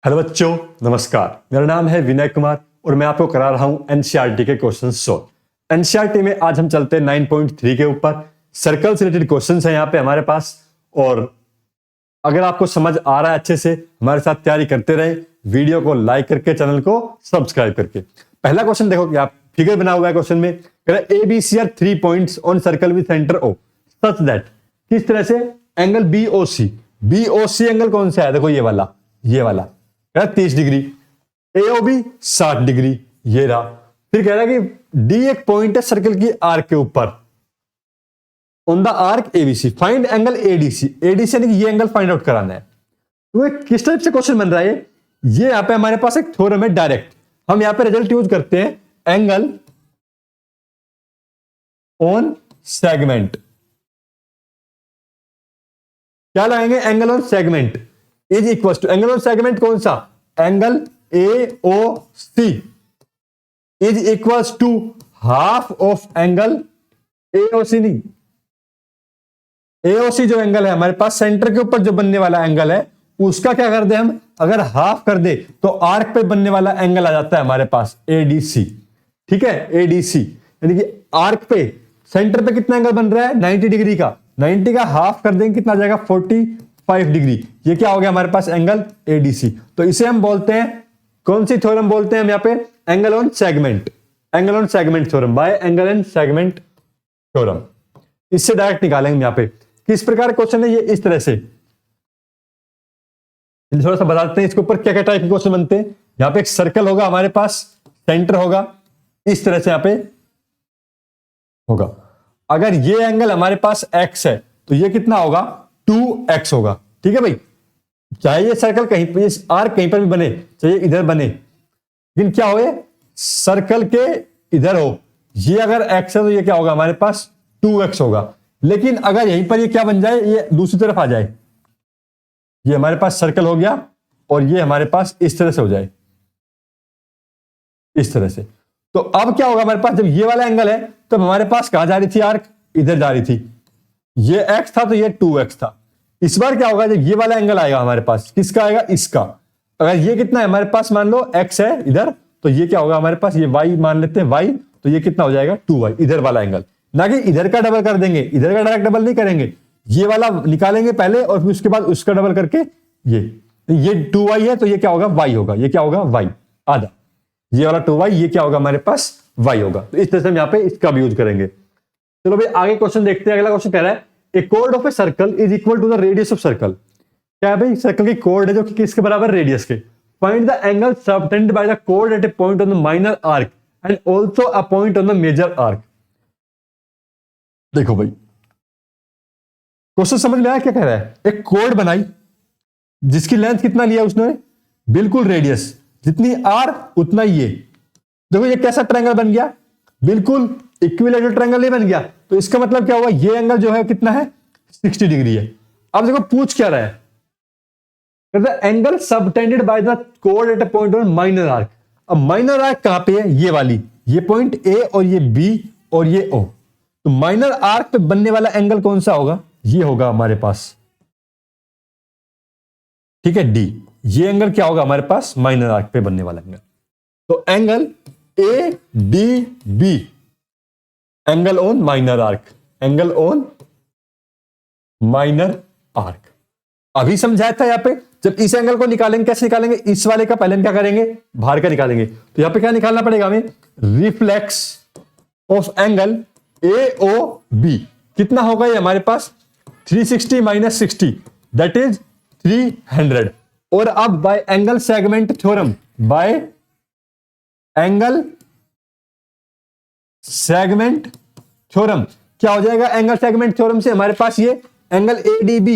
Hello बच्चों, नमस्कार। मेरा नाम है विनय कुमार और मैं आपको करा रहा हूं एनसीईआरटी के क्वेश्चन सॉल्व। एनसीईआरटी में आज हम चलते हैं 9.3 के ऊपर। सर्कल से रिलेटेड क्वेश्चंस हैं यहाँ पे हमारे पास, और अगर आपको समझ आ रहा है अच्छे से, हमारे साथ तैयारी करते रहे। वीडियो को लाइक करके, चैनल को सब्सक्राइब करके। पहला क्वेश्चन देखो, क्या फिगर बना हुआ है क्वेश्चन में। ABC are 3 points on circle with centre O such that, किस तरह से एंगल BOC एंगल कौन सा है, देखो ये वाला 30 डिग्री, AOB 60 डिग्री, ये रहा। फिर कह रहा है कि D एक पॉइंट है सर्कल की आर्क के ऊपर, on the arc ABC find angle ADC यानी कि ये एंगल फाइंड आउट कराना है। तो ये किस टाइप से क्वेश्चन बन रहा है ये यहाँ पे हमारे पास एक थ्योरम है डायरेक्ट। हम यहाँ पे रिजल्ट यूज करते हैं, एंगल ऑन सेगमेंट। क्या लगाएंगे? Angle on segment is equal to, angle on segment कौन सा? Angle AOC is equal to half of angle AOC। नहीं, AOC जो एंगल है हमारे पास सेंटर के ऊपर जो बनने वाला एंगल है, उसका क्या कर दे हम, अगर हाफ कर दे तो आर्क पे बनने वाला एंगल आ जाता है हमारे पास ADC। ठीक है, ADC यानी कि आर्क पे सेंटर पे कितना एंगल बन रहा है? 90 डिग्री का। 90 का हाफ कर देंगे कितना आ जाएगा? 45 डिग्री। ये क्या हो गया हमारे पास? Angle ADC। तो इसे हम बोलते हैं, कौन सी थ्योरम बोलते हैं हम यहाँ पे? Angle on segment, angle on segment theorem by angle and segment theorem. इससे डायरेक्ट निकालेंगे यहाँ पे। किस प्रकार क्वेश्चन है ये? इस तरह से थोड़ा सा बताते हैं इसके ऊपर क्या क्या टाइप के क्वेश्चन बनते हैं। यहाँ पे एक सर्कल होगा हमारे पास, सेंटर होगा, इस तरह से यहाँ पे होगा। अगर ये एंगल हमारे पास x है तो ये कितना होगा? 2x होगा। ठीक है भाई, चाहे ये सर्कल कहीं पे, आर्क कहीं पर भी बने, चाहे इधर बने, लेकिन क्या हो, सर्कल के इधर हो। ये अगर x है तो ये क्या होगा हमारे पास? 2x होगा। लेकिन अगर यहीं पर ये क्या बन जाए, ये दूसरी तरफ आ जाए, ये हमारे पास सर्कल हो गया और ये हमारे पास इस तरह से हो जाए, इस तरह से, तो अब क्या होगा हमारे पास? जब ये वाला एंगल है तब हमारे पास कहां जा रही थी आर्क? इधर जा रही थी। ये x था तो ये 2x था। इस बार क्या होगा? जब ये वाला एंगल आएगा हमारे पास, किसका आएगा? इसका। अगर ये कितना है हमारे पास, मान लो x है इधर, तो ये क्या होगा हमारे पास? ये y मान लेते हैं, y, तो ये कितना हो जाएगा? 2y, इधर वाला एंगल। ना कि इधर का डबल कर देंगे, इधर का डायरेक्ट डबल नहीं करेंगे, ये वाला निकालेंगे पहले और फिर उसके बाद उसका डबल करके ये 2y है तो ये क्या होगा? y होगा। ये क्या होगा? y आधा, ये वाला 2y, ये क्या होगा हमारे पास? y होगा। तो इस तरह से हम यहाँ पे इसका भी यूज करेंगे। चलो भाई आगे क्वेश्चन देखते हैं। अगला क्वेश्चन कह रहा है, ए कोड of a circle is equal to the radius of circle. क्या है भाई? सर्कल की कोड है जो कि किसके बराबर? रेडियस के। Find the angle subtended by the कोड at a point on the minor arc and also a point on the major arc. देखो भाई, क्वेश्चन समझ में आया क्या कह रहा है? एक कोड बनाई जिसकी लेंथ कितना लिया उसने? बिल्कुल रेडियस, जितनी r उतना ही ये। देखो ये कैसा ट्रायंगल बन गया? बिल्कुल इक्विलैटरल ट्रायंगल नहीं बन गया। तो इसका मतलब क्या हुआ? ये एंगल जो है कितना है? 60 डिग्री है। अब देखो पूछ क्या रहा है, एंगल सबटेंडेड बाय द कोड eight a point on minor arc. अब माइनर आर्क कहां पे है? ये वाली, ये पॉइंट A और ये B और ये O। तो माइनर आर्क पे बनने वाला एंगल कौन सा होगा? ये होगा हमारे पास, ठीक है, D। ये एंगल क्या होगा हमारे पास? माइनर आर्क पे बनने वाला एंगल। तो angle ADB, angle on minor arc, angle on minor arc. अभी समझाया था यहाँ पे। जब इस एंगल को निकालेंगे, कैसे निकालेंगे? इस वाले का पहले हम क्या करेंगे? बाहर का निकालेंगे। तो यहाँ पे क्या निकालना पड़ेगा हमें? Reflex of angle AOB। कितना होगा ये हमारे पास? 360 माइनस 60 दैट इज 300। और अब bye angle segment theorem, bye angle segment theorem क्या हो जाएगा? एंगल सेगमेंट थ्योरम से हमारे पास ये angle ADB,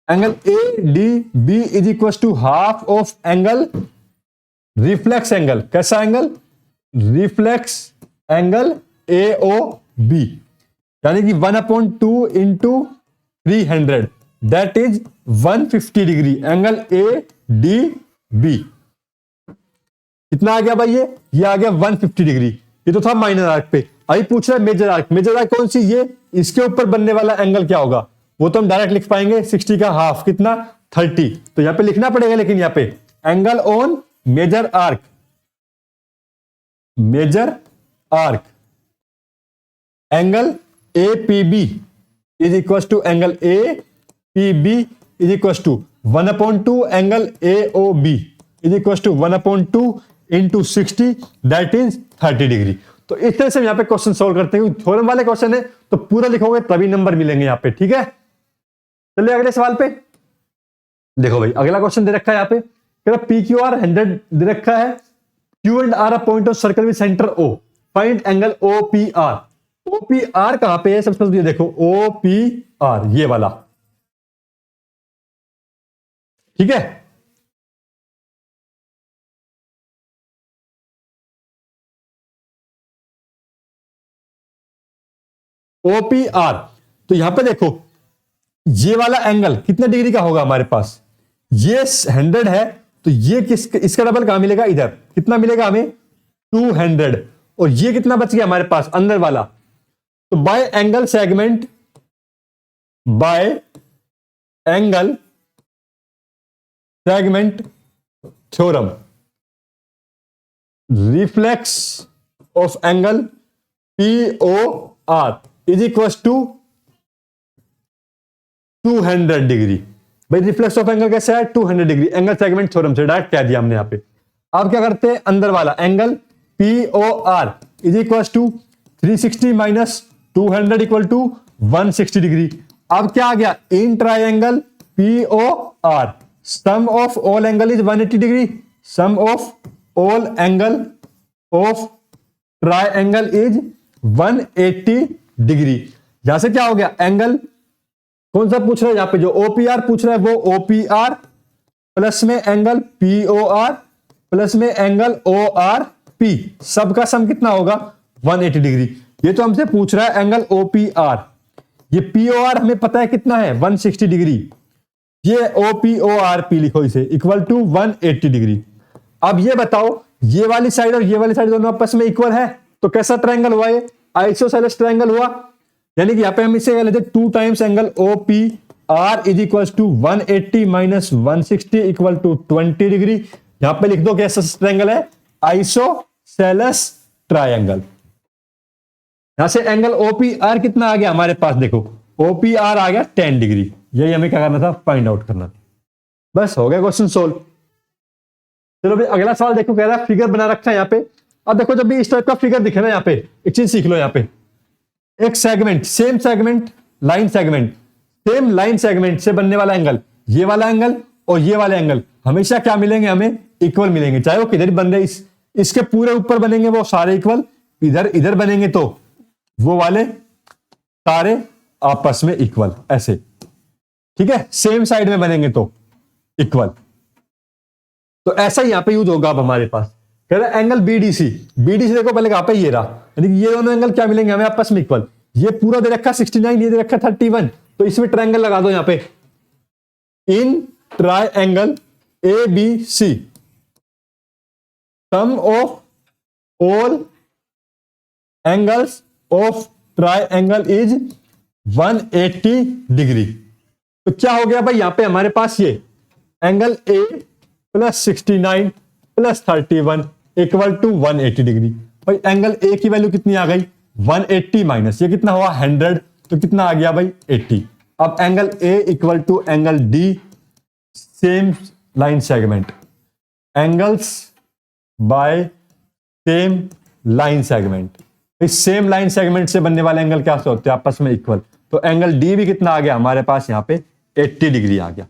angle ADB is equal to half of angle reflex angle. कैसा एंगल? रिफ्लेक्स एंगल AOB, यानी कि 1/2 into 300 that is 150 degree. Angle ADB कितना आ गया भाई? ये आ गया 150 डिग्री। ये तो था माइनर आर्क पे। अभी पूछ रहा है मेजर आर्क। मेजर आर्क कौन सी? ये, इसके ऊपर बनने वाला एंगल क्या होगा? वो तो हम डायरेक्ट लिख पाएंगे, 60 का हाफ कितना? 30। तो यहां पे लिखना पड़ेगा, लेकिन यहां पे angle on major arc, major arc angle A P B is equal to angle A P B is equal to 1/2 angle A O B is equal to 1/2 into 60 that is 30 degree. तो इस तरह से हम यहाँ पे question solve करते हैं। Theorem वाले क्वेश्चन है तो पूरा लिखोगे तभी नंबर मिलेंगे यहाँ पे, ठीक है। चलिए अगले सवाल पे देखो भाई, अगला क्वेश्चन दे रखा है यहाँ पे, पी क्यू आर 100 दे रखा है, Q and R a point of circle with centre O, find angle O P R. O P R कहां पे है, सबसे पहले देखो ओ पी आर ये वाला, ठीक है। ओ पी आर, तो यहां पे देखो ये वाला एंगल कितने डिग्री का होगा हमारे पास, ये 100 है, तो ये इसका डबल कहां मिलेगा, इधर कितना मिलेगा हमें 200, और ये कितना बच गया हमारे पास अंदर वाला। तो by angle segment, by angle segment theorem, reflex of angle P O R is equal to 200 degree. भाई रिफ्लेक्स ऑफ एंगल कैसे है, 200 डिग्री, एंगल सेगमेंट थ्योरम से डायरेक्ट कह दिया हमने यहां पे। अब क्या करते हैं, अंदर वाला angle P O R is equal to 360 minus 200 equal to 160 degree. अब क्या आ गया, in triangle P O R sum of all angle is 180 degree, sum of all angle of triangle is 180 degree. यहां से क्या हो गया, एंगल कौन सा पूछ रहा है, यहां पे जो ओपीआर पूछ रहा है वो ओपीआर प्लस में एंगल पीओआर प्लस में एंगल ओ आर पी, सबका सम कितना होगा 180 डिग्री। ये तो हमसे पूछ रहा है एंगल ओपीआर, ये पीओआर हमें पता है कितना है 160 डिग्री, ये ओपीओआर पी लिखो इसे इक्वल टू 180 डिग्री। अब ये बताओ ये वाली साइड और ये वाली साइड दोनों आपस में इक्वल है, तो कैसा ट्रायंगल हुआ, ये आइसोसेलेस ट्रायंगल हुआ। यानी कि यहां पे हम इसे लेते 2 times angle O P R is equal to 180 minus 160 equal to 20 degree. यहां पे लिख दो कैसा ट्रायंगल है, आइसोसेलेस ट्रायंगल। यहां से एंगल ओपीआर कितना आ गया हमारे पास, देखो ओपीआर आ गया 10 डिग्री। यही हमें क्या करना था, फाइंड आउट करना था। बस हो गया क्वेश्चन सोल्व। चलो भाई अगला सवाल देखो, कह रहा है फिगर बना रखा है यहाँ पे। अब देखो जब भी इस टाइप का फिगर दिखे ना, यहाँ पे एक चीज सीख लो, यहाँ पे एक segment, same segment, line segment, same line segment से बनने वाला एंगल, ये वाला एंगल और ये वाला एंगल हमेशा क्या मिलेंगे, हमें इक्वल मिलेंगे। चाहे वो किधर बन रहे, इसके पूरे ऊपर बनेंगे वो सारे इक्वल, इधर इधर बनेंगे तो वो वाले सारे आपस में इक्वल, ऐसे, ठीक है। सेम साइड में बनेंगे तो इक्वल। तो ऐसा ही यहां पे यूज होगा। अब हमारे पास कह रहा है एंगल बीडीसी, बीडीसी देखो पहले कहां पे, ये रहा, यानी कि ये दोनों एंगल क्या मिलेंगे हमें आपस में इक्वल। ये पूरा दे रखा 69, ये दे रखा 31, तो इसमें ट्रायंगल लगा दो यहां पे, in triangle A B C sum of all angles of triangle is 180 degree. तो क्या हो गया भाई, यहां पे हमारे पास ये angle A plus 69 plus 31 equal to 180 degree. भाई एंगल ए की वैल्यू कितनी आ गई 180 माइनस ये कितना हुआ 100, तो कितना आ गया भाई 80। अब angle A equal to angle D, same line segment, angles by same line segment. Same line segment से बनने वाले एंगल क्या होते हैं आपस में इक्वल। तो एंगल डी भी कितना आ गया हमारे पास यहाँ पे 80 डिग्री आ गया,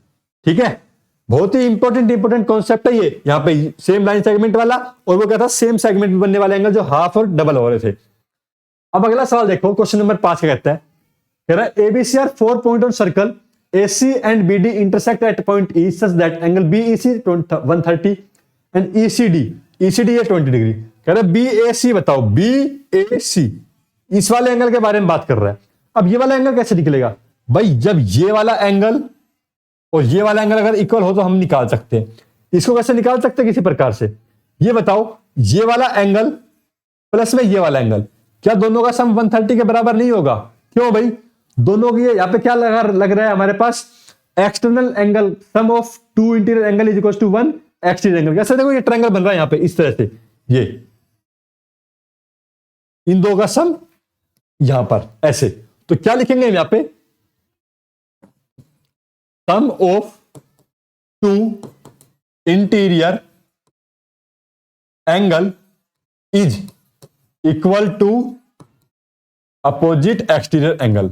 ठीक है। बहुत ही इंपॉर्टेंट कॉन्सेप्ट है ये, यहाँ पे सेम लाइन सेगमेंट वाला, और वो क्या था सेम सेगमेंट में बनने वाले एंगल जो हाफ और डबल हो रहे थे। अब अगला सवाल देखो, क्वेश्चन नंबर 5 क्या कहता है, कह रहा है ABC are 4 point on circle AC and BD intersect at point E such that angle BEC 130 and ECD है 20 डिग्री। कह रहा है BAC बताओ, BAC इस वाले एंगल के बारे में बात कर रहा है। अब ये वाला एंगल कैसे निकलेगा भाई, जब ये वाला एंगल और ये वाला एंगल अगर इक्वल हो तो हम निकाल सकते हैं। इसको कैसे निकाल सकते हैं किसी प्रकार से, ये बताओ, ये वाला एंगल प्लस में ये वाला एंगल, क्या दोनों का सम 130 के बराबर नहीं होगा? क्यों भाई, दोनों की यहां पे क्या लग रहा है हमारे पास, external angle sum of two interior angle is equal to 1 exterior angle. कैसे? देखो ये ट्रायंगल बन रहा है यहां पे इस तरह से, ये इन दो का सम यहां पर ऐसे, तो क्या लिखेंगे हम यहां पे? Sum of two interior angle is equal to opposite exterior angle,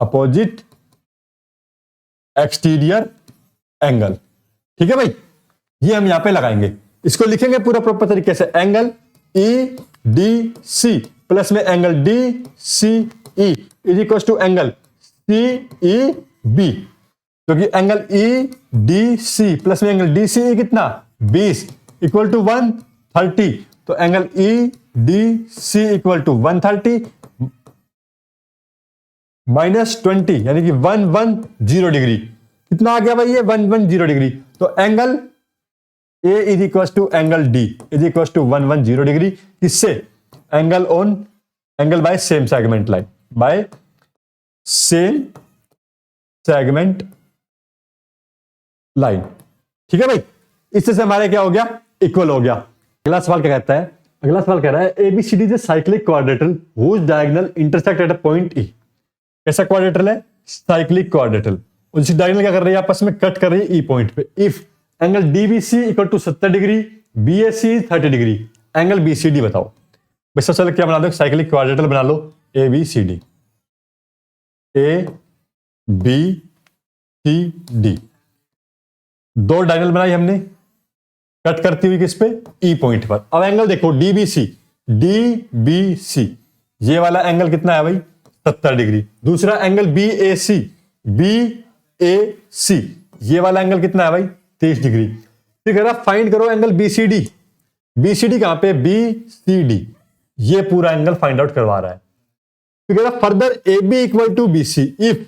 opposite exterior angle. ठीक है भाई, ये हम यहां पे लगाएंगे, इसको लिखेंगे पूरा प्रॉपर तरीके से। Angle E D C plus में angle D C E is equal to angle C E B, क्योंकि angle E D C plus में एंगल डी सी कितना 20 इक्वल टू 130, तो angle E D C equal to 130 minus 20 यानी कि 110 degree. कितना आ गया भाई? ये 110 डिग्री। तो angle A is equal to angle D is equal to 110 degree. किससे? Angle by same segment line, by same segment line. ठीक है भाई, इससे से हमारे क्या हो गया? इक्वल हो गया। अगला सवाल क्या कहता है? अगला सवाल कह रहा है ABCD is a cyclic quadrilateral whose diagonal intersect at a point E. कैसा क्वाड्रेटल है? Cyclic quadrilateral. और जिस डायगोनल क्या कर रही है? आपस में कट कर रही है ई पॉइंट पे। If angle DBC equal to 70 degree, BAC 30 degree, angle BCD बताओ। भाई सबसे पहले क्या बना दो? साइक्लिक क्वाड्रेटल बना लो, A B C D, A B C D. दो डायगोनल बनाई हमने कट करती हुई किस पे? ई पॉइंट पर। अब एंगल देखो डीबीसी, डीबीसी ये वाला एंगल कितना है भाई? 70 डिग्री। दूसरा एंगल बीएसी, बीएसी ये वाला एंगल कितना है भाई? 30 डिग्री। फिर कह रहा फाइंड करो एंगल बीसीडी। बीसीडी कहां पे? बीसीडी ये पूरा एंगल फाइंड आउट करवा रहा है। फिर कह रहा further A B equal to BC, if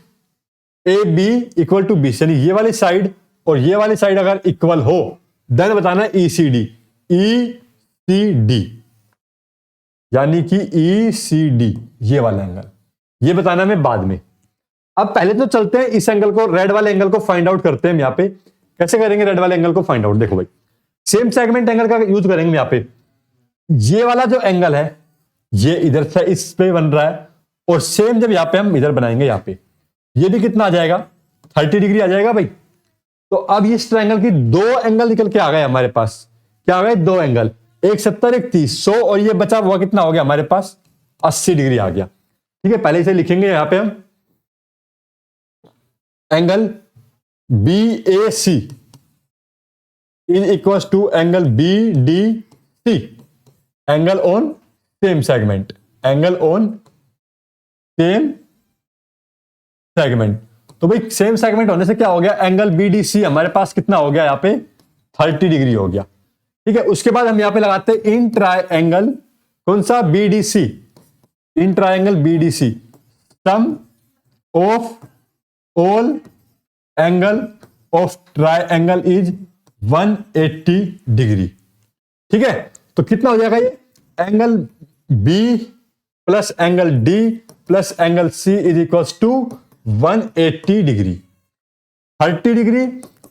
A B equal to BC यानी ये वाली साइड और ये वाली साइड अगर इक्वल हो देन बताना ईसीडी, ईसीडी यानी कि ईसीडी ये वाला एंगल, ये बताना हमें बाद में। अब पहले तो चलते हैं इस एंगल को, रेड वाले एंगल को फाइंड आउट करते हैं हम यहां पे। कैसे करेंगे रेड वाले एंगल को फाइंड आउट? देखो भाई सेम सेगमेंट एंगल का यूज करेंगे यहां पे। ये वाला जो एंगल है ये इधर से इस पे बन रहा है और सेम जब यहां पे हम इधर बनाएंगे यहां पे, ये भी कितना आ जाएगा? 30 डिग्री आ जाएगा भाई। तो अब इस ट्रायंगल की दो एंगल निकल के आ गए हमारे पास। क्या आ गए? दो एंगल, एक 70 एक 30, 100 और ये बचा हुआ कितना हो गया हमारे पास? 80 डिग्री आ गया। ठीक है, पहले इसे लिखेंगे यहां पे हम angle B A C is equal to angle B D C, angle on same segment, angle on same segment. तो भाई सेम सेगमेंट होने से क्या हो गया? एंगल बीडीसी हमारे पास कितना हो गया? यहां पे 30 डिग्री हो गया। ठीक है, उसके बाद हम यहां पे लगाते हैं इन ट्रायंगल, कौन सा? BDC, in triangle BDC sum of all angle of triangle is 180 degree. ठीक है, तो कितना हो जाएगा ये? Angle B plus angle D plus angle C is equal to 180 degree. 30 degree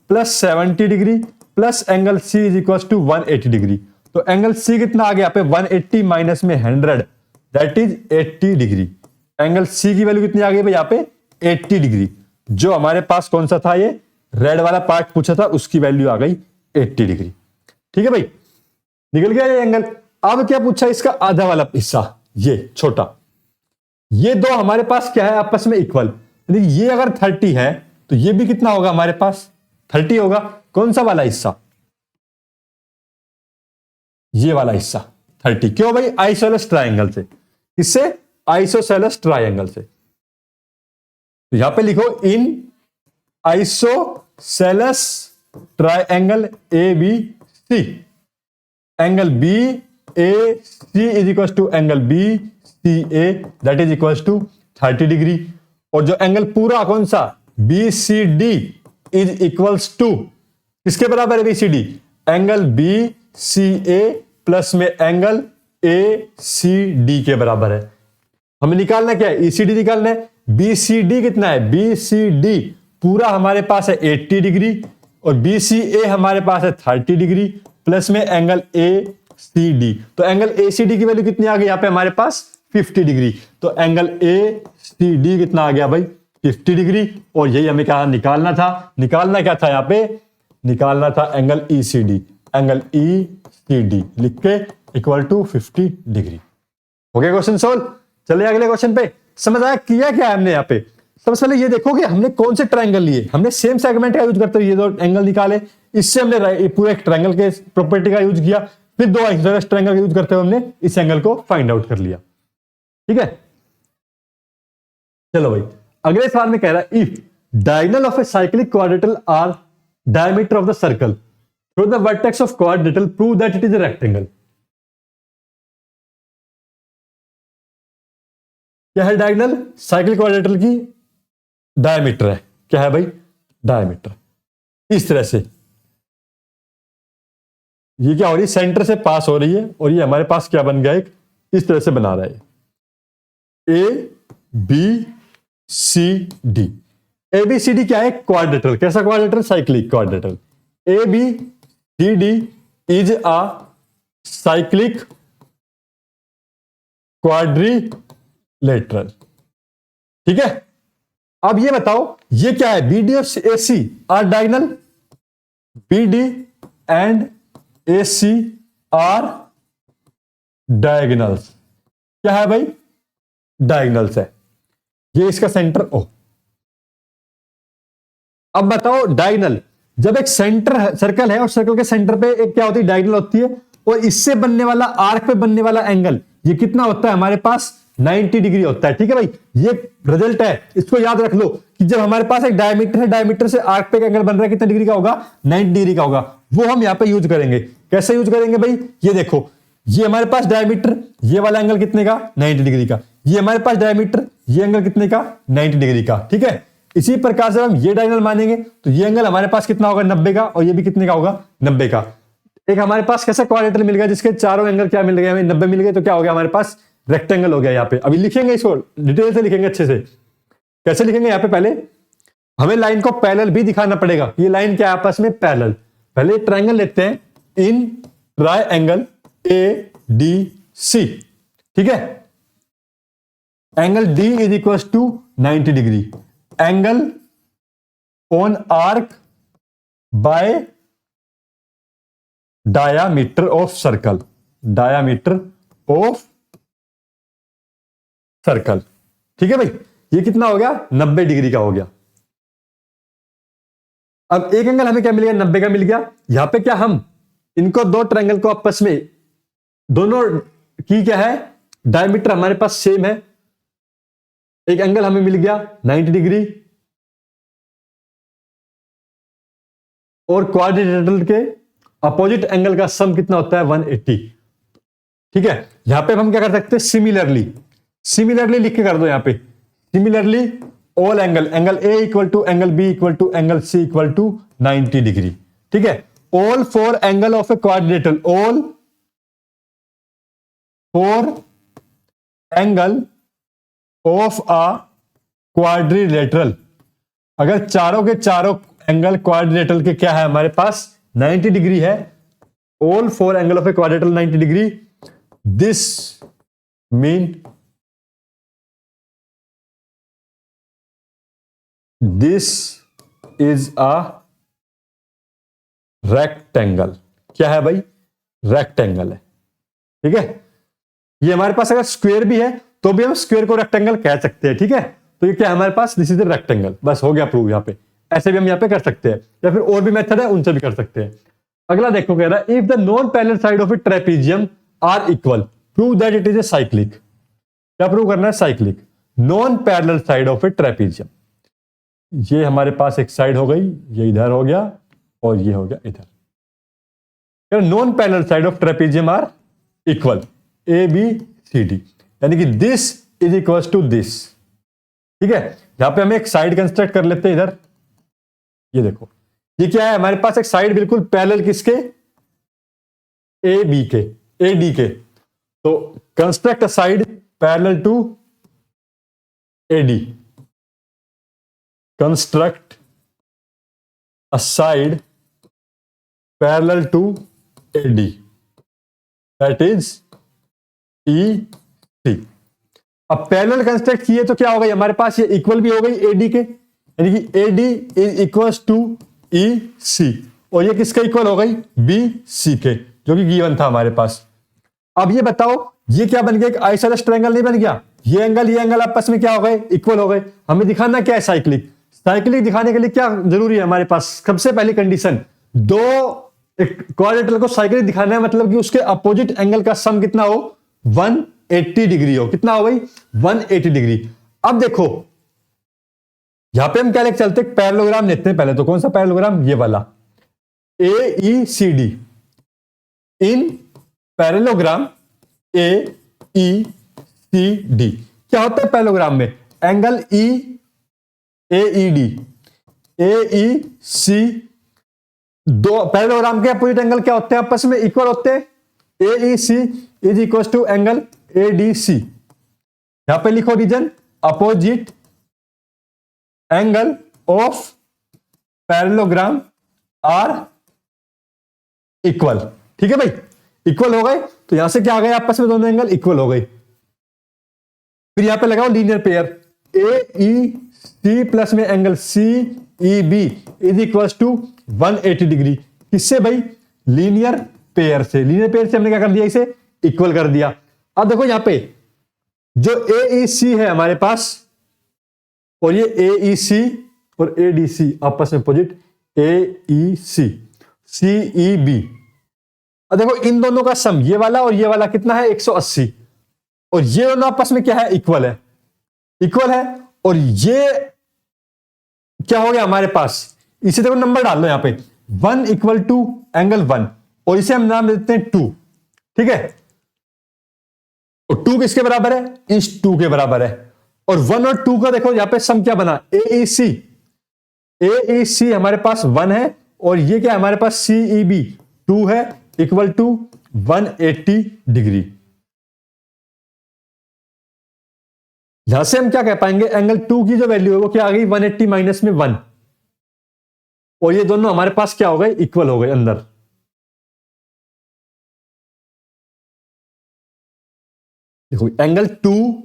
plus 70 degree plus angle C is equal to 180 degree. तो angle C कितना आ गया यहाँ पे? 180 माइनस में 100 that is 80 degree. Angle C की वैल्यू कितनी आ गई भाई यहाँ पे? 80 डिग्री। जो हमारे पास कौन सा था? ये रेड वाला पार्ट पूछा था, उसकी वैल्यू आ गई 80 डिग्री। ठीक है भाई, निकल गया ये एंगल। अब क्या पूछा? इसका आधा वाला हिस्सा, ये छोटा, ये दो हमारे पास क्या है? आपस में इक्वल। यानी ये अगर 30 है तो ये भी कितना होगा हमारे पास? 30 होगा। कौन सा वाला हिस्सा? ये वाला हिस्सा 30। क्यों भाई? आइसोसेलेस ट्रायंगल से। इससे आइसोसेलेस ट्रायंगल से। तो यहां पे लिखो in isosceles triangle A B C, angle B A C is equal to angle B C A that is equal to 30 degree. और जो एंगल पूरा कौन सा? B C D is equals to किसके बराबर है? B C D, angle B C A plus में angle A C D के बराबर है। हमें निकालना क्या है? ईसीडी निकालना है। बी सी डी कितना है? बी सी डी पूरा हमारे पास है 80 डिग्री और BCA हमारे पास है 30 डिग्री प्लस में एंगल ACD। तो एंगल ACD की वैल्यू कितनी आ गई यहाँ पे हमारे पास 50 डिग्री। तो एंगल ACD कितना आ गया भाई 50 डिग्री। और यही हमें क्या निकालना था, निकालना क्या था यहाँ पे, निकालना था एंगल ECD। एंगल ECD लिख के इक्वल टू 50 डिग्री। हो गया क्वेश्चन सोल्व। चलिए अगले क्वेश्चन पे। समझ आया किया क्या है हमने यहाँ पे। सबसे पहले ये देखो कि हमने कौन से ट्रायंगल लिए। हमने सेम सेगमेंट का यूज करते हुए ये दो एंगल निकाले, इससे हमने पूरे एक ट्रायंगल के प्रॉपर्टी का यूज किया, फिर दो आइसोसेलेस ट्रायंगल का यूज करते हुए हमने इस एंगल को फाइंड आउट कर लिया। ठीक है, चलो भाई अगले सवाल में कह रहा है if diagonal of a cyclic quadrilateral are diameter of the circle through the vertex of quadrilateral prove that it is a rectangle. क्या है डायगोनल, साइक्लिक क्वाड्रेटल की डायमीटर है। क्या है भाई डायमीटर। इस तरह से ये क्या हो रही है, सेंटर से पास हो रही है और ये हमारे पास क्या बन गया एक इस तरह से बना रहा है ABCD। ABCD क्या है क्वाड्रेटल। कैसा quadrilateral, cyclic quadrilateral. ABCD is a cyclic quadrilateral. ठीक है, अब ये बताओ ये क्या है, BD और AC are diagonal. BD and AC are diagonals. क्या है भाई डायगोनल्स है। ये इसका सेंटर O। अब बताओ डायगोनल, जब एक सेंटर सर्कल है और सर्कल के सेंटर पे एक क्या होती है डायगोनल होती है और इससे बनने वाला आर्क पे बनने वाला एंगल ये कितना होता है हमारे पास 90 डिग्री होता है। ठीक है भाई, ये रिजल्ट है, इसको याद रख लो कि जब हमारे पास एक डायमीटर है, डायमीटर से आर्क पे एंगल बन रहा है कितने डिग्री का होगा 90 डिग्री का होगा। वो हम यहां पे यूज करेंगे। कैसे यूज करेंगे भाई, ये देखो ये हमारे पास डायमीटर, ये वाला एंगल कितने का 90 डिग्री का, ये हमारे पास डायमीटर, ये एंगल कितने का 90 डिग्री का। ठीक है, इसी प्रकार से हम ये डायगोनल मानेंगे तो ये एंगल हमारे पास कितना होगा 90 का और ये भी कितने का होगा 90 का। एक हमारे पास कैसा क्वाड्रेटल मिल गया जिसके चारों एंगल क्या मिल गए हमें 90 मिल गए, तो क्या हो गया हमारे पास रेक्टेंगल हो गया। यहाँ पे अभी लिखेंगे इसको डिटेल से लिखेंगे अच्छे से। कैसे लिखेंगे, यहाँ पे पहले हमें लाइन को पैरेलल भी दिखाना पड़ेगा। ये लाइन क्या है आपस में पैरेलल। पहले ट्रायंगल लेते हैं इन ट्रायंगल ADC। ठीक है, angle D is equal to 90 degree, angle on arc by diameter of circle, diameter of circle. ठीक है भाई, ये कितना हो गया 90 डिग्री का हो गया। अब एक एंगल हमें क्या मिल गया 90 का मिल गया। यहां पे क्या हम इनको दो ट्रायंगल को आपस में दोनों की क्या है डायमीटर हमारे पास सेम है। एक एंगल हमें मिल गया 90 डिग्री और क्वाड्रिलेटरल के अपोजिट एंगल का सम कितना होता है 180। ठीक है, यहां पे हम क्या कर सकते हैं सिमिलरली, सिमिलरली लिख के कर दो यहां पे similarly all angle, angle A equal to angle B equal to angle C equal to 90 degree. ठीक है, all four angle of a quadrilateral, all four angle of a quadrilateral. अगर चारों के चारों एंगल क्वाड्रिलेटरल के क्या है हमारे पास 90 डिग्री है, all four angle of a quadrilateral 90 degree, this mean this is a rectangle. क्या है भाई रेक्टेंगल है। ठीक है, ये हमारे पास अगर स्क्वायर भी है तो भी हम स्क्वायर को रेक्टेंगल कह सकते हैं। ठीक है, तो ये क्या है हमारे पास दिस इज द रेक्टेंगल। बस हो गया प्रूव। यहाँ पे ऐसे भी हम यहाँ पे कर सकते हैं या फिर और भी मेथड है उनसे भी कर सकते हैं। अगला देखो कह रहा है if the non parallel side of a trapezium are equal prove that it is a cyclic. क्या प्रूव करना है cyclic. Non parallel side of a trapezium, ये हमारे पास एक साइड हो गई, ये इधर हो गया और ये हो गया इधर। Non parallel side of trapezium are equal ABCD, यानी कि this is equal to this. ठीक है, यहां पे हम एक साइड कंस्ट्रक्ट कर लेते हैं इधर। ये देखो ये क्या है हमारे पास एक साइड बिल्कुल पैरेलल किसके AB के, AD के। तो construct a side parallel to AD, construct a side parallel to AD, that is EC। अब पैरेलल कंस्ट्रक्ट किए तो क्या हो गई हमारे पास, ये इक्वल भी हो गई AD के, यानी कि AD is equals to EC, और ये किसके इक्वल हो गई, BC के, जो कि गिवन था हमारे पास। अब ये बताओ ये क्या बन गया, एक आइसोसेलेस ट्रायंगल नहीं बन गया, ये एंगल आपस में क्या हो गए, इक्वल हो गए। हमें दिखाना क्या है, साइक्लिक। साइक्लिक दिखाने के लिए क्या जरूरी है हमारे पास, सबसे पहली कंडीशन, दो क्वाड्रिलेटरल को साइक्लिक दिखाना है, मतलब कि उसके अपोजिट एंगल का सम कितना हो, 180 डिग्री हो। कितना हो भाई, 180 डिग्री। अब देखो यहां पे हम क्या लेके चलते, पैरेललोग्राम लेते हैं पहले तो। कौन सा पैरेललोग्राम, ये वाला AECD। इन पैरेललोग्राम AECD क्या होता है पैरेललोग्राम में, एंगल AED AEC, दो पैरेललोग्राम के अपोजिट एंगल क्या होते हैं, आपस में इक्वल होते हैं। AEC is equal to angle ADC। यहां पे लिखो reason, opposite angle of parallelogram are equal. ठीक है भाई, इक्वल हो गए तो यहां से क्या आ गए, आपस में दोनों एंगल इक्वल हो गए। फिर यहां पे लगाओ लीनियर पेयर, AEC प्लस में angle CEB is equal to 180 degree. किससे भाई, लीनियर पेयर से। लीनियर पेयर से हमने क्या कर दिया, इसे इक्वल कर दिया। अब देखो यहां पे जो AEC है हमारे पास, और ये AEC और ADC आपस में अपोजिट, AEC CEB। अब देखो इन दोनों का सम, ये वाला और ये वाला कितना है, 180, और ये दोनों आपस में क्या है, इक्वल है, इक्वल है। और ये क्या हो गया हमारे पास, इसे देखो नंबर डाल लो यहां पे, 1 इक्वल टू एंगल 1, और इसे हम नाम देते हैं 2। ठीक है, और 2 किसके बराबर है, इस 2 के बराबर है। और 1 और 2 का देखो यहां पे सम क्या बना, AEC हमारे पास 1 है, और ये क्या हमारे पास CEB 2 है, इक्वल टू 180 डिग्री। यहां से हम क्या कह पाएंगे, एंगल 2 की जो वैल्यू है वो क्या आ गई, 180 माइनस में 1, और ये दोनों हमारे पास क्या हो गए, इक्वल हो गए अंदर। देखो angle 2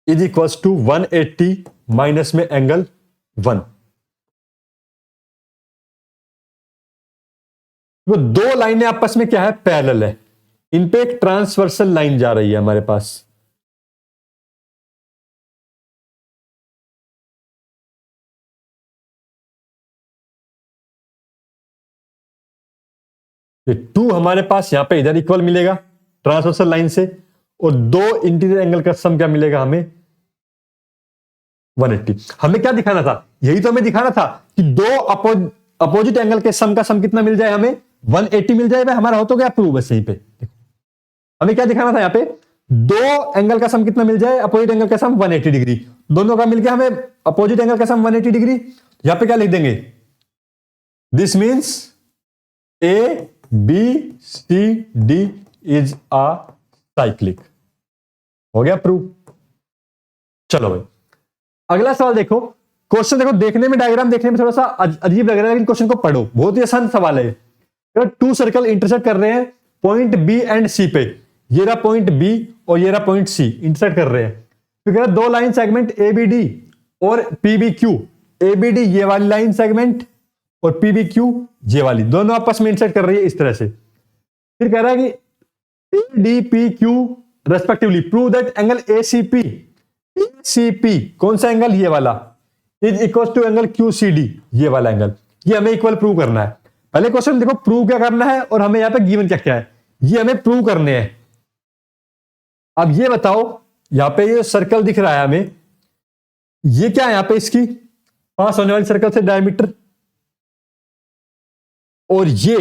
is equal to 180 minus में एंगल 1। वो दो लाइनें आपस में क्या है, पैरेलल है, इन पे एक ट्रांसवर्सल लाइन जा रही है हमारे पास। ये 2 हमारे पास यहां पे इधर इक्वल मिलेगा ट्रांसवर्सल लाइन से, और दो इंटीरियर एंगल का सम क्या मिलेगा हमें, 180। हमें क्या दिखाना था, यही तो हमें दिखाना था कि दो अपोजिट एंगल के सम का सम कितना मिल जाए हमें, 180 मिल जाए। हमारा हो तो गया प्रूव, बस यहीं पे हमें क्या दिखाना था, यहां पे दो एंगल का सम कितना मिल जाए, अपोजिट एंगल का सम 180 डिग्री, दोनों का मिलकर हमें अपोजिट एंगल का सम 180 डिग्री। यहां पे क्या लिख देंगे, this means ABCD is a cyclic. हो गया प्रूव। चलो भाई अगला सवाल देखो। क्वेश्चन देखो, देखने में डायग्राम देखने में थोड़ा सा अजीब लग रहा है, लेकिन क्वेश्चन को पढ़ो, बहुत ही आसान सवाल है। टू सर्कल इंटरसेक्ट कर रहे हैं पॉइंट बी एंड सी पे, ये रहा पॉइंट बी और ये रहा पॉइंट सी, इंटरसेक्ट कर रहे हैं। तो कह रहा दो लाइन सेगमेंट ABD और PBQ, ABD ये वाली लाइन सेगमेंट और PBQ ये वाली, दोनों आपस में इंटरसेक्ट कर रही है इस तरह से। फिर कह रहा है कि ADPQ respectively prove that angle ACP कौन सा एंगल, ये वाला, is equal to angle QCD ये वाला एंगल। ये हमें इक्वल प्रूव करना है। पहले क्वेश्चन देखो प्रूव क्या करना है, और हमें यहां पे गिवन क्या क्या है, ये हमें प्रूव करने हैं। अब ये बताओ, यहां पे ये सर्कल दिख रहा है हमें, ये क्या है यहां पे, इसकी पास होने वाली सर्कल से डायमीटर, और ये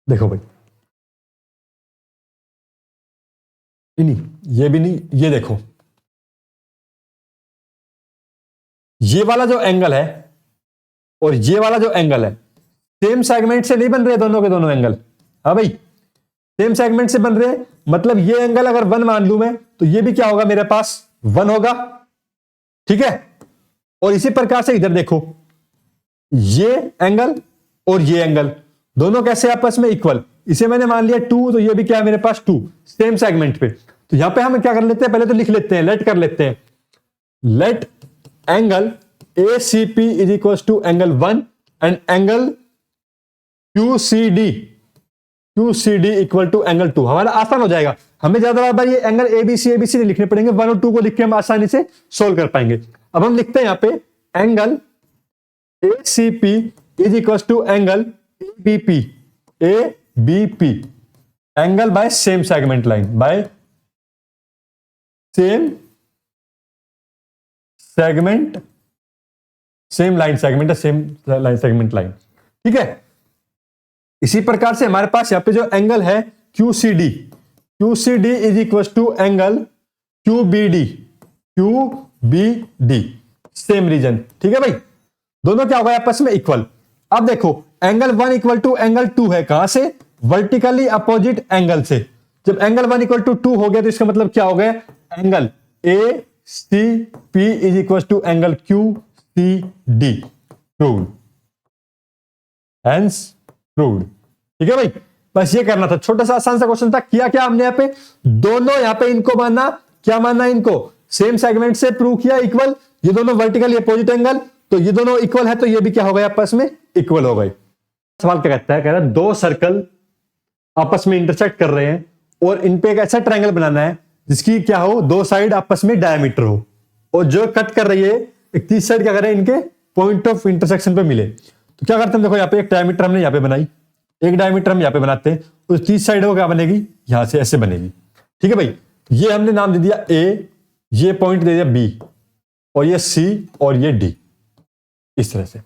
देखो भाई, नहीं ये भी नहीं, ये देखो ये वाला जो एंगल है और ये वाला जो एंगल है, सेम सेगमेंट से नहीं बन रहे दोनों के दोनों एंगल। हाँ भाई, सेम सेगमेंट से बन रहे हैं, मतलब ये एंगल अगर 1 मान लू मैं, तो ये भी क्या होगा मेरे पास 1 होगा। ठीक है, और इसी प्रकार से इधर देखो, ये एंगल और ये एंगल दोनों कैसे आपस में इक्वल, इसे मैंने मान लिया 2, तो ये भी क्या है मेरे पास 2, सेम सेगमेंट पे। तो यहां पे हम क्या कर लेते हैं, पहले तो लिख लेते हैं, लेट कर लेते हैं, let angle ACP is equal to angle 1 and angle QCD equal to angle 2। हमारा आसान हो जाएगा, हमें ज्यादा बार ये एंगल ABC नहीं लिखने पड़ेंगे, 1 और 2 को लिख के हम आसानी से सोल्व कर पाएंगे। अब हम लिखते हैं यहां पे angle ACP is equal to angle ABP angle by same segment line, by same segment, same line segment है, सेम लाइन सेगमेंट लाइन। ठीक है, इसी प्रकार से हमारे पास यहां पे जो एंगल है QCD is equal to angle QBD same reason. ठीक है भाई, दोनों क्या होगा आपस में इक्वल। अब देखो एंगल 1 इक्वल टू एंगल 2 है, कहां से, वर्टिकली अपोजिट एंगल से। जब एंगल 1 इक्वल टू 2 हो गया तो इसका मतलब क्या हो गया, angle ACP is equal to angle QCD, proved, hence proved. ठीक है भाई, बस ये करना था, छोटा सा आसान सा क्वेश्चन था। किया क्या हमने यहाँ पे, दोनों यहाँ पे इनको मानना, क्या मानना इनको, सेम सेगमेंट से प्रूव किया इक्वल, ये दोनों वर्टिकली अपोजिट एंगल, तो ये दोनों इक्वल है, तो ये भी क्या हो गया आपस में इक्वल हो गए। सवाल क्या कहता है, कह रहा है दो सर्कल आपस में इंटरसेक्ट कर रहे हैं और इन पे एक ऐसा ट्रायंगल बनाना है जिसकी क्या हो, दो साइड आपस में डायमीटर हो, और जो कट कर रही है एक तीस साइड क्या कर रहे हैं, इनके पॉइंट ऑफ इंटरसेक्शन पे मिले। तो क्या करते हैं, देखो यहाँ पे एक डायमीटर हमने यहाँ पे बनाई, एक डायमीटर हम यहाँ पे बनाते हैं, उस तीस साइड को क्या बनेगी, यहां से ऐसे बनेगी। ठीक है भाई, ये हमने नाम दे दिया ए, ये पॉइंट दे दिया बी, और ये सी और ये डी, इस तरह से।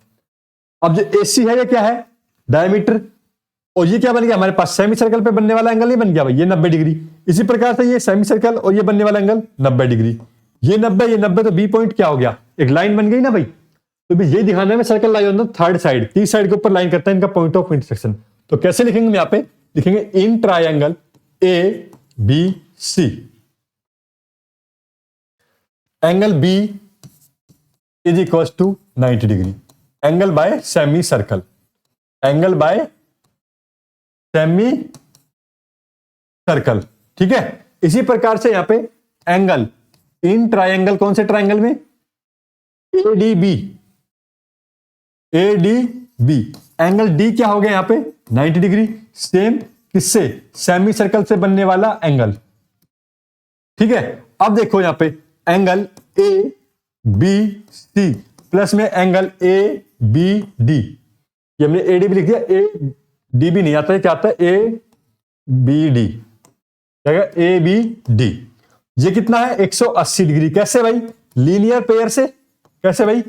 अब जो AC है ये क्या है, डायमीटर, और ये क्या बन गया हमारे पास, सेमी सर्कल पे बनने वाला एंगल नहीं बन गया भाई, ये 90 डिग्री। इसी प्रकार से ये सेमी सर्कल और ये बनने वाला एंगल 90 डिग्री, ये 90 ये 90, तो बी पॉइंट क्या हो गया, एक लाइन बन गई ना भाई। तो भी ये दिखाने में circle lie on third side, तीस साइड के ऊपर लाइन करता है इनका पॉइंट ऑफ इंटरसेक्शन। तो कैसे लिखेंगे हम यहाँ पे, लिखेंगे in triangle ABC angle B is equal to 90 degree, angle by semi circle, angle by semi circle. ठीक है, इसी प्रकार से यहां पे एंगल इन ट्रायंगल, कौन से ट्रायंगल में, ADB एंगल D क्या हो गया यहां पे 90 डिग्री, सेम किससे, सेमी सर्कल से बनने वाला एंगल। ठीक है, अब देखो यहां पे एंगल ABC प्लस में एंगल ABD, ये हमने ADB लिख दिया, ADB नहीं आता है, क्या आता है ABD, क्या ABD। ये कितना है 180 डिग्री, कैसे भाई, लीनियर पेयर से, कैसे भाई,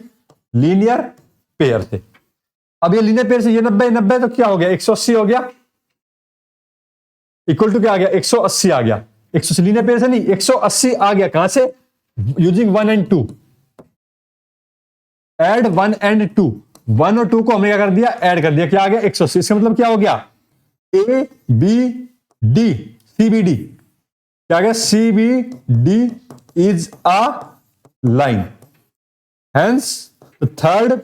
लीनियर पेयर से। अब ये लीनियर पेयर से ये 90 90 तो क्या हो गया 180 हो गया, इक्वल टू क्या आ गया 180 आ गया, 180 लीनियर पेयर से नहीं 180 आ गया, कहां से, यूजिंग 1 एंड 2, एड 1 एंड 2, 1 और 2 को हमने क्या कर दिया, ऐड कर दिया, क्या आ गया 180। इसका मतलब क्या हो गया, ABD CBD, क्या आ गया, CBD is a line, hence third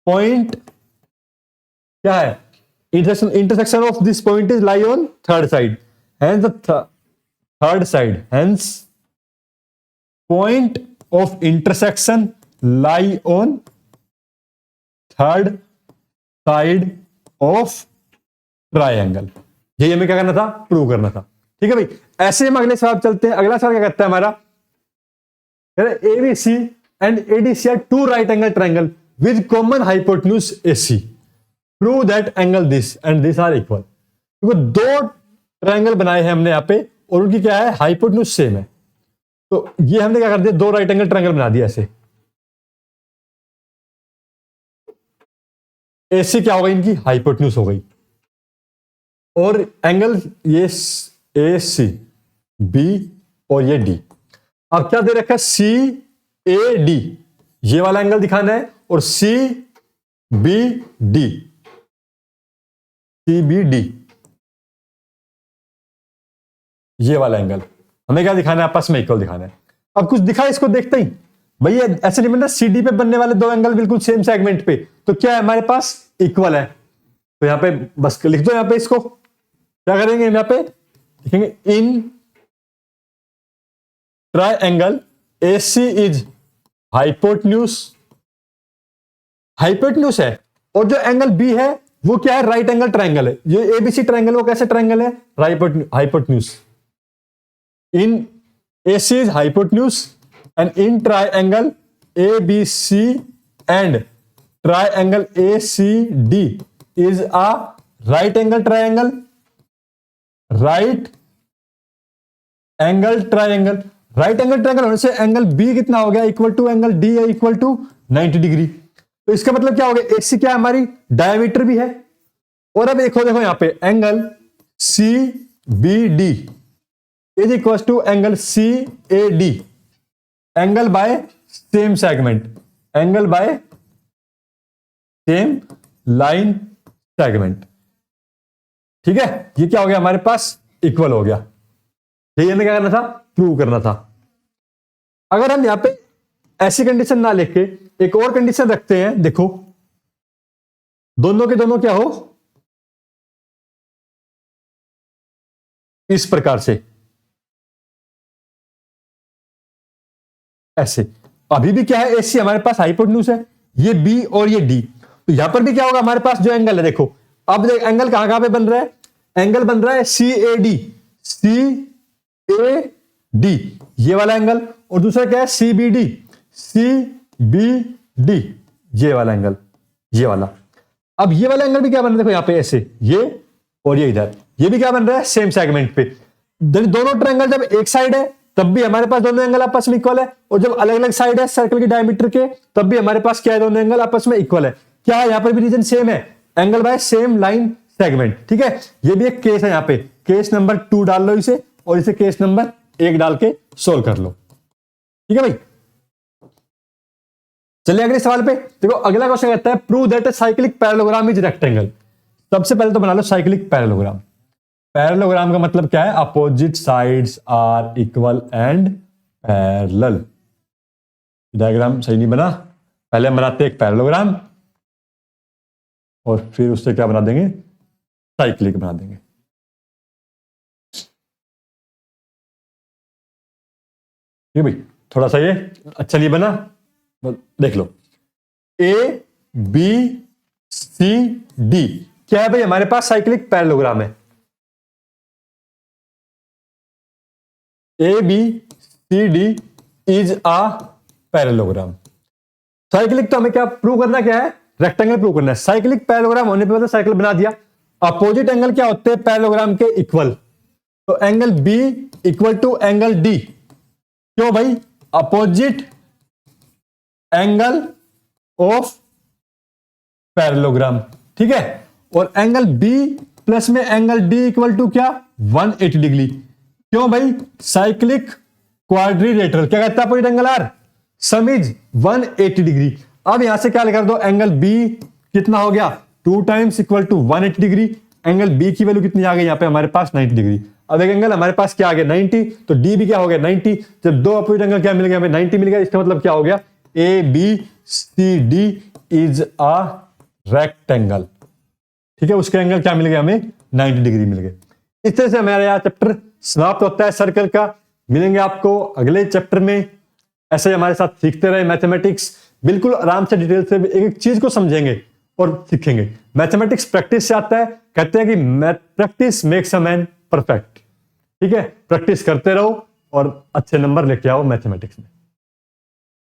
point क्या है, intersection of this point is lie on third side, hence the third side, hence point of intersection lie on third side of triangle। यही हमें क्या करना था, प्रूव करना था। ठीक है भाई, ऐसे हम अगले सवाल चलते हैं। अगला सवाल क्या कहता है हमारा, ABC and ADC are two right angle triangle with common hypotenuse AC, prove that angle this and this are equal। क्योंकि दो ट्रायंगल बनाए हैं हमने यहां पे और उनकी क्या है, हाइपोटेन्यूज सेम है, तो ये हमने क्या कर दिया, दो राइट एंगल ट्रायंगल बना दिया ऐसे। AC क्या हो गई, इनकी हाइपोटेन्यूज हो गई, और एंगल ये AC B और ये D। अब क्या दे रखा है, CAD, ये वाला एंगल दिखाना है, और CBD ये वाला एंगल हमें क्या दिखाना है, आपस में इक्वल दिखाना है। अब कुछ दिखा इसको देखते ही भैया ऐसे नहीं बनना, सीडी पे बनने वाले दो एंगल बिल्कुल सेम सेगमेंट पे, तो क्या है हमारे पास इक्वल है। तो यहां पे बस लिख दो, यहां पे इसको क्या करेंगे, यहां पे लिखेंगे in triangle AC is hypotenuse, hypotenuse है, और जो एंगल B है वो क्या है, राइट एंगल ट्रायंगल है। ये ABC ट्रायंगल वो कैसे ट्रायंगल है, hypotenuse. In AC is hypotenuse and in triangle ABC and triangle ACD is a right angle triangle, right angle triangle। Right angle triangle होने से एंगल B कितना हो गया, इक्वल टू एंगल D है equal to 90 degree. तो इसका मतलब क्या हो गया, AC क्या हमारी डायमीटर भी है, और अब देखो देखो यहां पे angle CBD is equal to angle CAD, angle by same segment, angle by same line segment. ठीक है, ये क्या हो गया हमारे पास, इक्वल हो गया। ये हमें क्या करना था, प्रूव करना था। अगर हम यहां पे ऐसी कंडीशन ना लेके एक और कंडीशन रखते हैं, देखो दोनों के दोनों क्या हो, इस प्रकार से ऐसे। अभी भी क्या है, AC हमारे पास हाइपोटेन्यूज है, ये B और ये D, तो यहां पर भी क्या होगा हमारे पास जो एंगल है, देखो अब देख एंगल कहां कहां पे बन रहा है, एंगल बन रहा है CAD, CAD ये वाला एंगल, और दूसरा क्या है CBD, CBD ये वाला एंगल, ये वाला। अब ये वाला एंगल भी क्या बन रहा है, देखो यहां पे ऐसे, ये और ये इधर, ये भी क्या बन रहा है, सेम सेगमेंट पे। दोनों ट्रायंगल जब एक साइड है तब भी हमारे पास दोनों एंगल आपस में इक्वल है, और जब अलग अलग साइड है सर्कल की डायमीटर के तब भी हमारे पास क्या है, दोनों एंगल आपस में इक्वल है। क्या है, यहां पर भी रीजन सेम है, angle by same line segment. ठीक है, ये भी एक केस है, यहां पे केस नंबर 2 डाल लो इसे, और इसे केस नंबर 1 डाल के सोल्व कर लो। ठीक है भाई, चलिए अगले सवाल पे देखो। अगला क्वेश्चन कहता है prove that cyclic parallelogram is rectangle. सबसे पहले तो बना लो साइक्लिक पैरेललोग्राम। पैरेललोग्राम का मतलब क्या है, opposite sides are equal and parallel. Diagram सही नहीं बना, पहले हम बनाते हैं एक पैरेललोग्राम और फिर उससे क्या बना देंगे, साइक्लिक बना देंगे। ये भाई थोड़ा सा ये अच्छा नहीं बना, देख लो। ABCD क्या है भाई, हमारे पास साइक्लिक पैरेललोग्राम है। ABCD is a parallelogram. Cyclic तो हमें क्या प्रूव करना, क्या है, रेक्टेंगल प्रूव करना है। साइक्लिक पैरेललोग्राम होने पर साइकिल बना दिया। अपोजिट एंगल क्या होते हैं पैरेललोग्राम के, इक्वल। तो angle B equal to angle D, क्यों भाई, अपोजिट एंगल ऑफ पैरेललोग्राम। ठीक है, और एंगल B प्लस में एंगल D इक्वल टू क्या, 180 डिग्री। क्यों भाई, साइक्लिक क्वाड्रिलेटरल क्या कहता है opposite angle R, some is 180 degree. अब यहां से क्या कर दो, एंगल B कितना हो गया, 2 times equal to 180 degree. Angle B की वैल्यू कितनी आ गई यहां पे हमारे पास, 90 डिग्री। अब एक एंगल हमारे पास क्या आ गया, 90, तो D भी क्या हो गया 90। जब दो अपोजिट एंगल क्या मिल गया, हमें 90 मिल गया, इसका मतलब क्या हो गया, ABCD इज अ रेक्टेंगल। ठीक है, उसका एंगल क्या मिल गया हमें, 90 डिग्री मिल गए। इस तरह से हमारा यह चैप्टर समाप्त होता है सर्कल का। मिलेंगे आपको अगले चैप्टर में। ऐसे ही हमारे साथ सीखते रहे मैथमेटिक्स, बिल्कुल आराम से डिटेल से एक एक चीज को समझेंगे और सीखेंगे। मैथमेटिक्स प्रैक्टिस से आता है, कहते हैं कि practice makes a man perfect. ठीक है, प्रैक्टिस करते रहो और अच्छे नंबर लेके आओ मैथमेटिक्स में।